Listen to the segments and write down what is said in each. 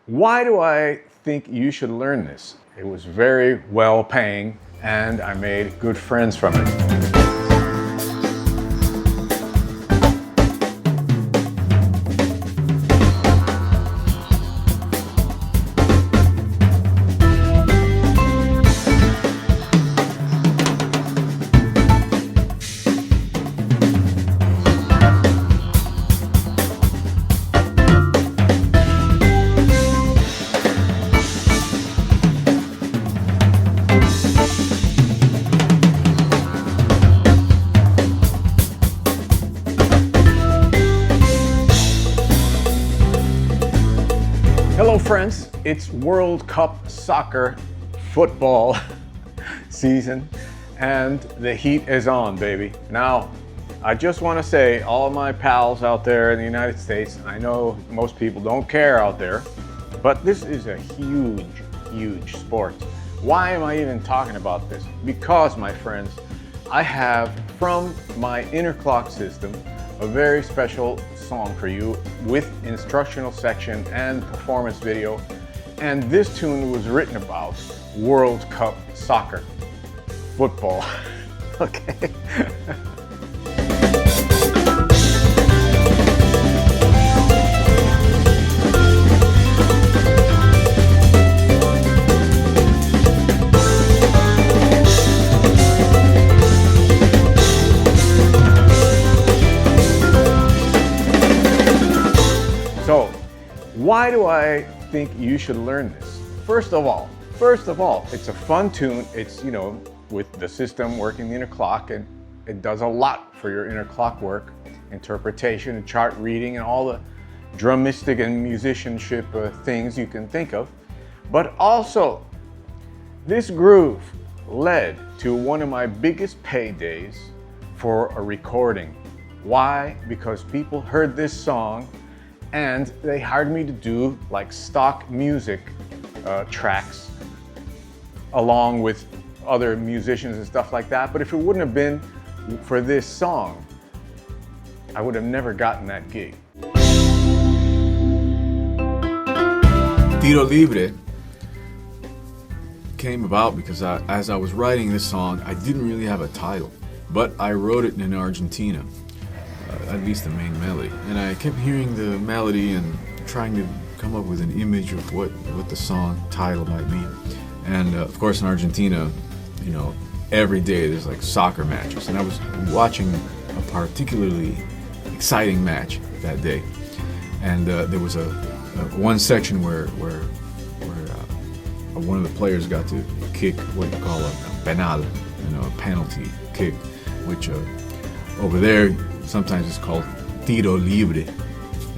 Why do I think you should learn this? It was very well paying and I made good friends from it. Hello friends, it's World Cup soccer football season and the heat is on, baby. Now, I just want to say, all my pals out there in the United States, I know most people don't care out there, but this is a huge sport. Why am I even talking about this? Because, my friends, I have from my inner clock system a very special song for you with instructional section and performance video. And this tune was written about World Cup soccer, football. Okay. So, why do I think you should learn this? First of all, it's a fun tune. It's, you know, with the system working the inner clock, and it does a lot for your inner clock work, interpretation and chart reading and all the drumistic and musicianship things you can think of. But also, this groove led to one of my biggest paydays for a recording. Why? Because people heard this song and they hired me to do like stock music tracks along with other musicians and stuff like that. But if it wouldn't have been for this song, I would have never gotten that gig. Tiro Libre came about because as I was writing this song, I didn't really have a title, but I wrote it in Argentina. At least the main melody, and I kept hearing the melody and trying to come up with an image of what the song title might be. And of course in Argentina, you know, every day there's like soccer matches, and I was watching a particularly exciting match that day, and there was a one section where one of the players got to kick what you call a penal, you know, a penalty kick, which over there sometimes it's called Tiro Libre,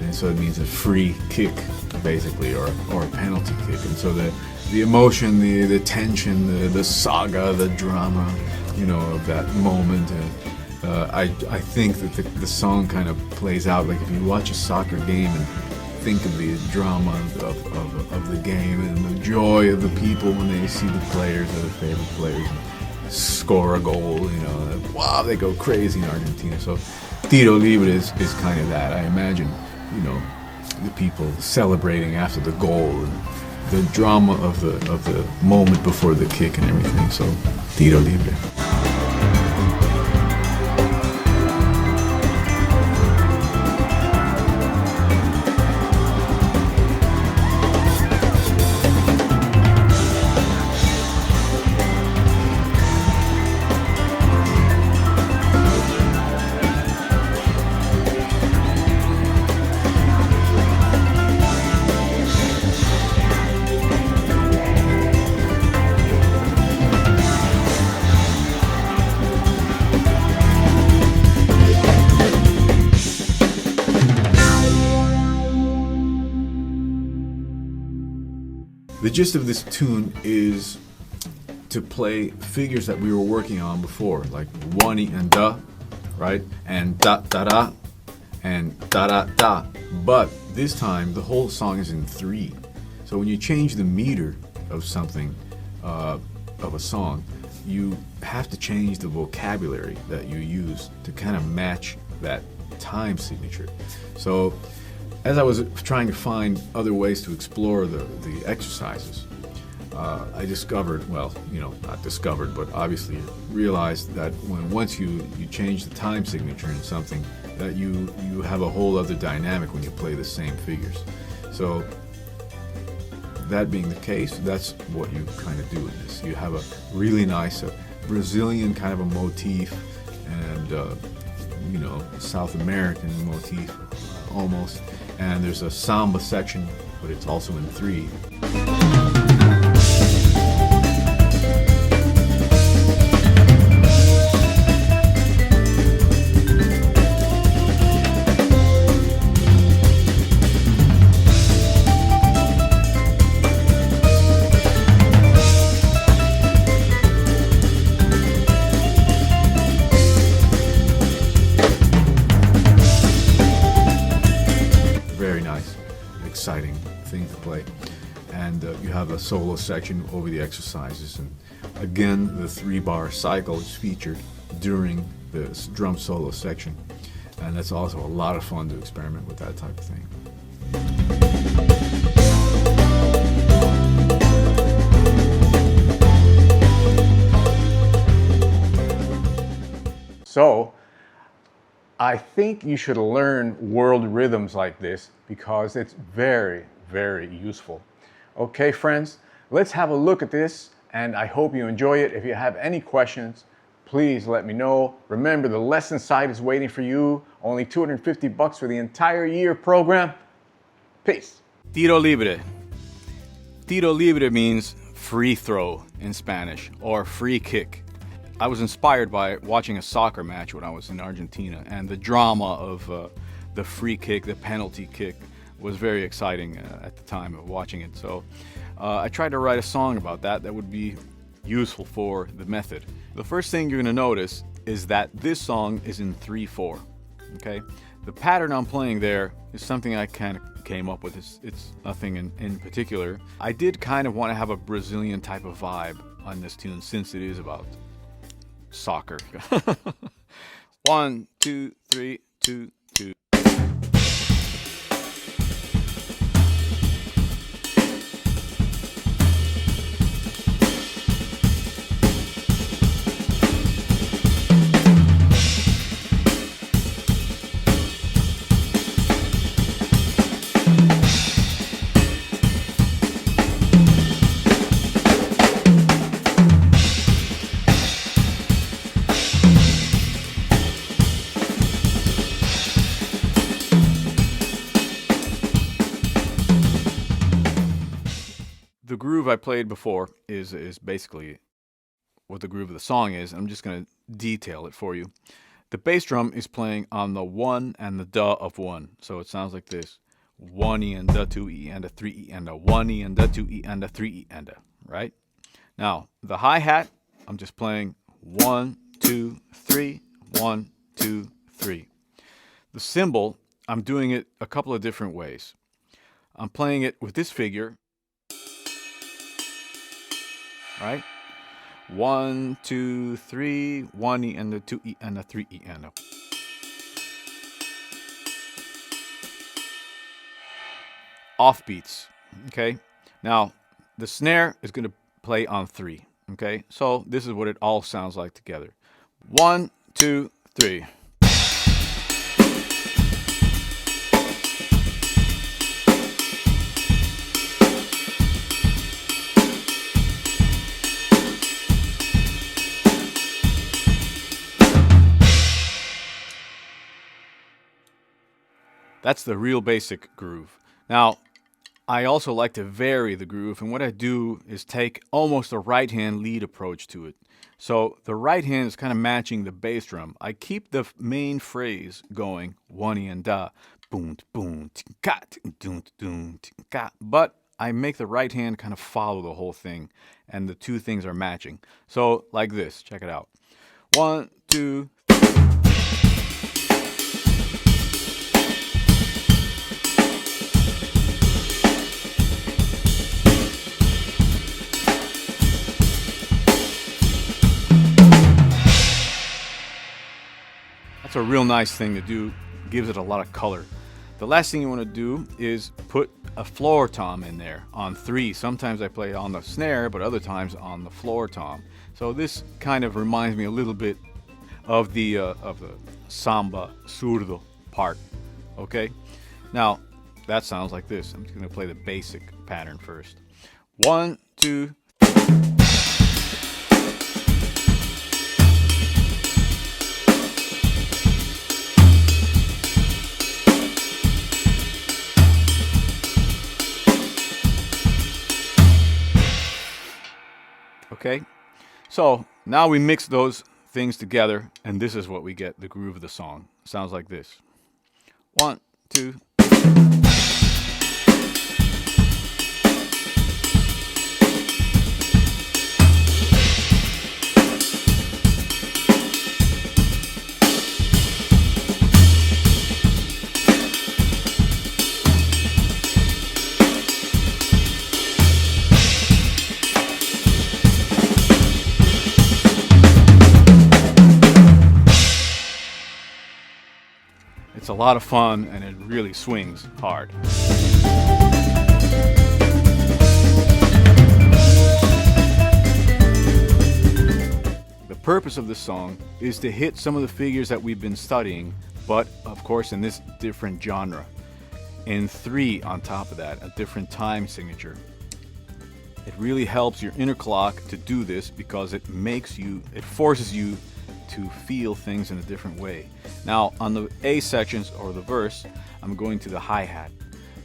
and so it means a free kick, basically, or a penalty kick. And so the emotion, the tension, the saga, the drama, you know, of that moment. I think that the song kind of plays out like if you watch a soccer game and think of the drama of the game and the joy of the people when they see the players, their favorite players, score a goal, you know, wow, they go crazy in Argentina. So Tiro Libre is kind of that. I imagine, you know, the people celebrating after the goal and the drama of the moment before the kick and everything. So Tiro Libre. The gist of this tune is to play figures that we were working on before, like one and da, right? And da da da, and da da da. But this time the whole song is in 3. So when you change the meter of something, of a song, you have to change the vocabulary that you use to kind of match that time signature. So as I was trying to find other ways to explore the exercises, I discovered, well, not discovered, but obviously realized that once you change the time signature in something, that you have a whole other dynamic when you play the same figures. So that being the case, that's what you kind of do in this. You have a really nice Brazilian kind of a motif, and South American motif almost, and there's a samba section, but it's also in 3. Exciting thing to play, and you have a solo section over the exercises, and again the 3-bar cycle is featured during the drum solo section, and that's also a lot of fun to experiment with that type of thing. So I think you should learn world rhythms like this because it's very, very useful. Okay, friends, let's have a look at this, and I hope you enjoy it. If you have any questions, please let me know. Remember, the lesson site is waiting for you. Only $250 for the entire year program. Peace. Tiro Libre. Tiro Libre means free throw in Spanish, or free kick. I was inspired by watching a soccer match when I was in Argentina, and the drama of the free kick, the penalty kick, was very exciting at the time of watching it. So I tried to write a song about that would be useful for the method. The first thing you're going to notice is that this song is in 3/4. Okay, the pattern I'm playing there is something I kind of came up with. It's nothing in particular. I did kind of want to have a Brazilian type of vibe on this tune since it is about soccer. 1, 2, 3, 2, 2. The groove I played before is basically what the groove of the song is. I'm just going to detail it for you. The bass drum is playing on the 1 and the da of 1. So it sounds like this. 1E and da, 2E and a 3E and a 1E and da, 2E and a 3E and a, right? Now, the hi-hat, I'm just playing 1, 2, 3, 1, 2, 3. The cymbal, I'm doing it a couple of different ways. I'm playing it with this figure. Right? 1, 2, 3, 1E and a 2E and a 3E and a. Offbeats. Okay? Now, the snare is going to play on 3. Okay? So this is what it all sounds like together. 1, 2, 3. That's the real basic groove. Now, I also like to vary the groove, and what I do is take almost a right-hand lead approach to it. So the right hand is kind of matching the bass drum. I keep the main phrase going, one and da, boom, boom, kat, doom, doom, kat, but I make the right hand kind of follow the whole thing, and the two things are matching. So like this, check it out. 1, 2, That's a real nice thing to do, gives it a lot of color. The last thing you want to do is put a floor tom in there on 3. Sometimes I play on the snare, but other times on the floor tom. So this kind of reminds me a little bit of the samba surdo part. Okay, now that sounds like this. I'm just going to play the basic pattern first. 1, 2. Okay, so now we mix those things together, and this is what we get, the groove of the song. Sounds like this. 1, 2. It's a lot of fun, and it really swings hard. The purpose of this song is to hit some of the figures that we've been studying, but of course in this different genre. In 3 on top of that, a different time signature. It really helps your inner clock to do this because it forces you to feel things in a different way. Now on the A sections or the verse, I'm going to the hi-hat,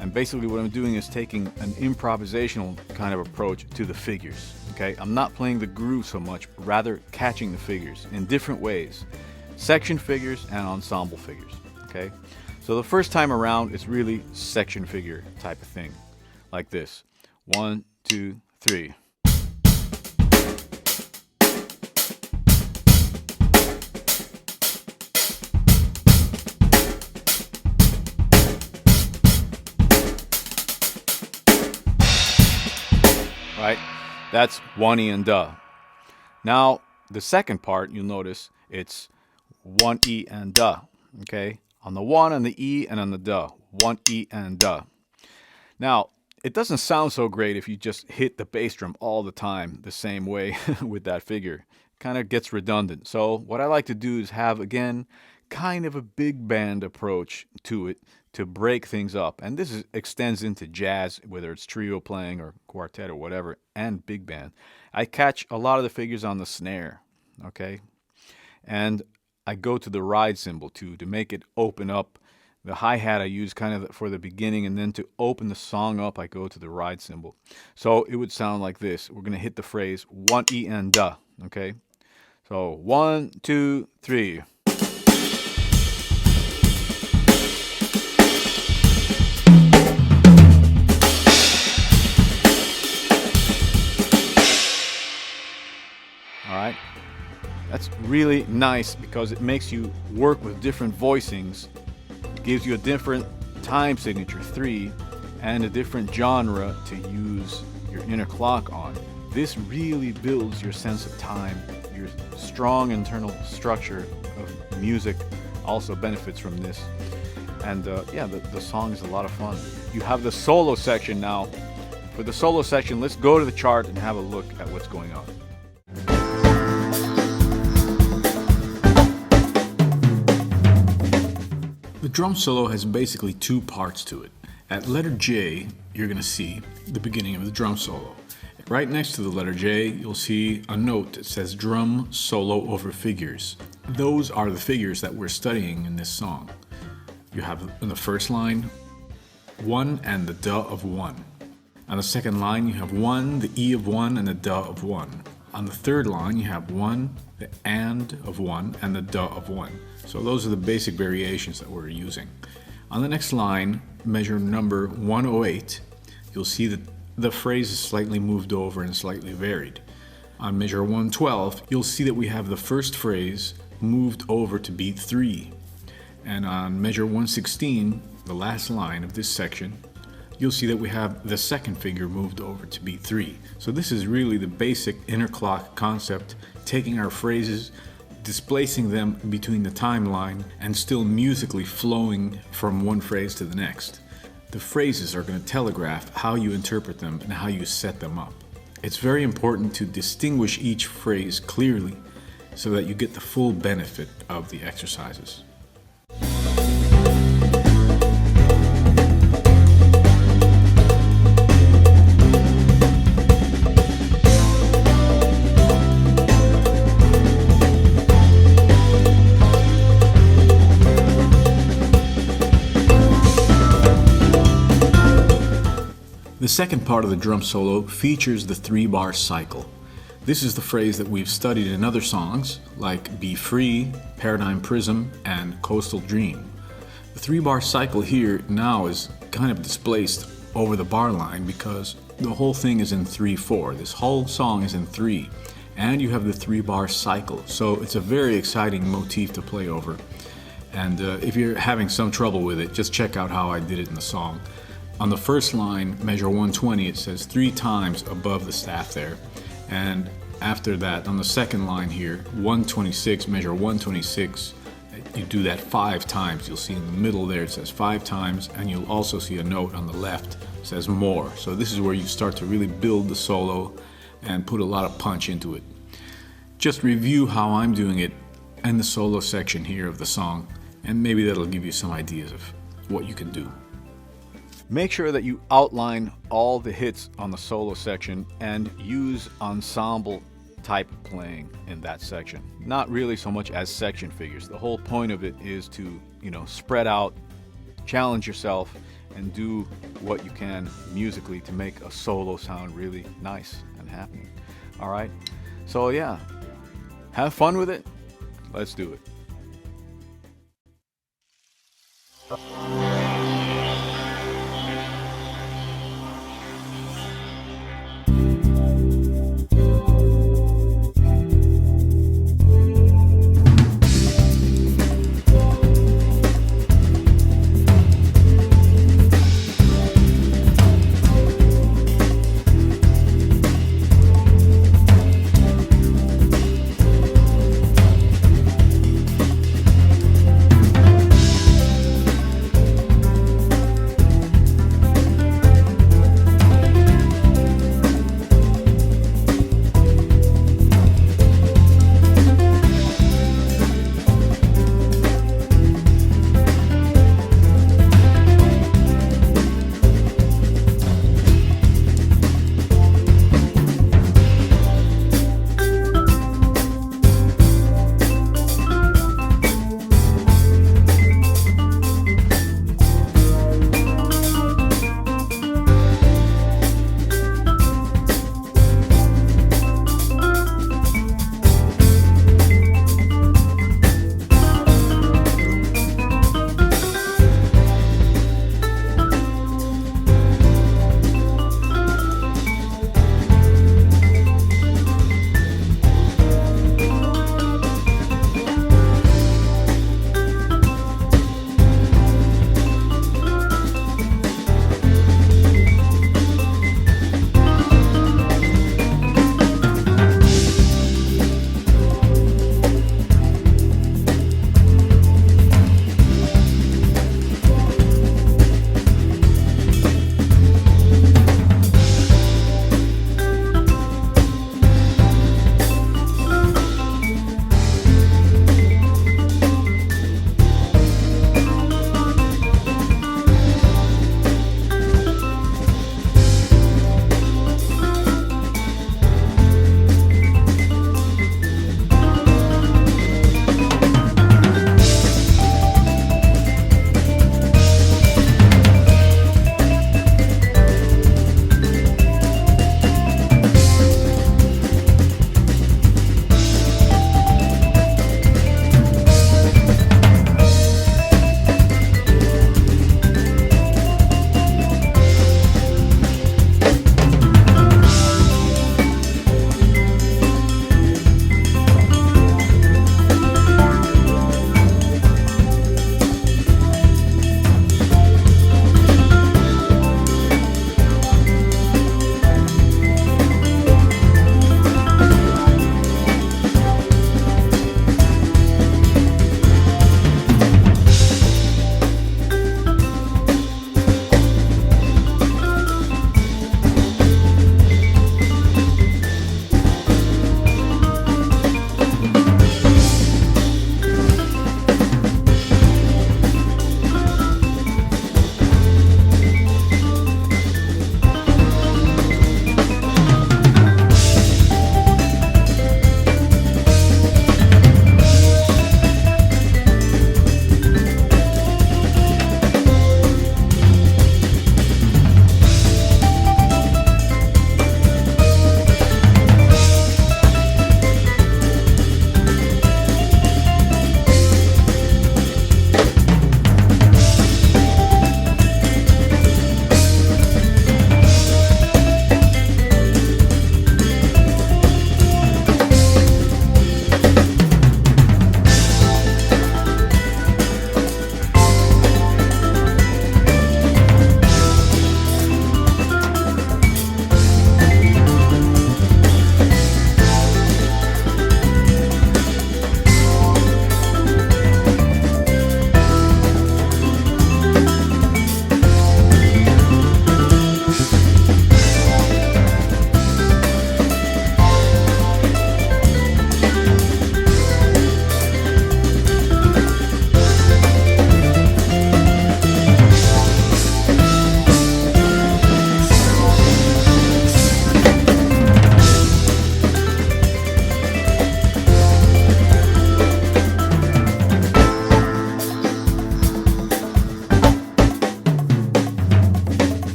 and basically what I'm doing is taking an improvisational kind of approach to the figures. Okay, I'm not playing the groove so much, but rather catching the figures in different ways, section figures and ensemble figures. Okay, so the first time around it's really section figure type of thing, like this. 1, 2, 3. Right? That's 1 E and duh. Now, the second part, you'll notice it's 1 E and duh. Okay? On the 1 and the E and on the duh. 1 E and duh. Now, it doesn't sound so great if you just hit the bass drum all the time the same way with that figure. Kind of gets redundant. So, what I like to do is have, again, kind of a big band approach to it, to break things up. And this extends into jazz, whether it's trio playing or quartet or whatever, and big band. I catch a lot of the figures on the snare, okay? And I go to the ride cymbal too, to make it open up. The hi-hat I use kind of for the beginning, and then to open the song up, I go to the ride cymbal. So it would sound like this. We're going to hit the phrase 1 E and duh, okay? So 1, 2, 3. Alright, that's really nice because it makes you work with different voicings, gives you a different time signature 3, and a different genre to use your inner clock on. This really builds your sense of time. Your strong internal structure of music also benefits from this. And yeah, the song is a lot of fun. You have the solo section now. For the solo section, let's go to the chart and have a look at what's going on. The drum solo has basically 2 parts to it. At letter J, you're going to see the beginning of the drum solo. Right next to the letter J, you'll see a note that says drum solo over figures. Those are the figures that we're studying in this song. You have in the first line 1 and the duh of 1. On the second line, you have 1, the E of 1, and the duh of 1. On the third line, you have 1, the and of 1, and the duh of 1. So those are the basic variations that we're using. On the next line, measure number 108, you'll see that the phrase is slightly moved over and slightly varied. On measure 112, you'll see that we have the first phrase moved over to beat 3. And on measure 116, the last line of this section, you'll see that we have the second figure moved over to beat 3. So this is really the basic inner clock concept, taking our phrases, displacing them between the timeline and still musically flowing from one phrase to the next. The phrases are going to telegraph how you interpret them and how you set them up. It's very important to distinguish each phrase clearly so that you get the full benefit of the exercises. The second part of the drum solo features the 3-bar cycle. This is the phrase that we've studied in other songs like Be Free, Paradigm Prism, and Coastal Dream. The 3-bar cycle here now is kind of displaced over the bar line because the whole thing is in 3/4. This whole song is in 3, and you have the 3-bar cycle. So it's a very exciting motif to play over. And if you're having some trouble with it, just check out how I did it in the song. On the first line, measure 120, it says 3 times above the staff there. And after that, on the second line here, 126, measure 126, you do that 5 times. You'll see in the middle there, it says 5 times, and you'll also see a note on the left that says more. So this is where you start to really build the solo and put a lot of punch into it. Just review how I'm doing it in the solo section here of the song, and maybe that'll give you some ideas of what you can do. Make sure that you outline all the hits on the solo section and use ensemble type playing in that section. Not really so much as section figures. The whole point of it is to, spread out, challenge yourself, and do what you can musically to make a solo sound really nice and happening. All right? So yeah, have fun with it. Let's do it.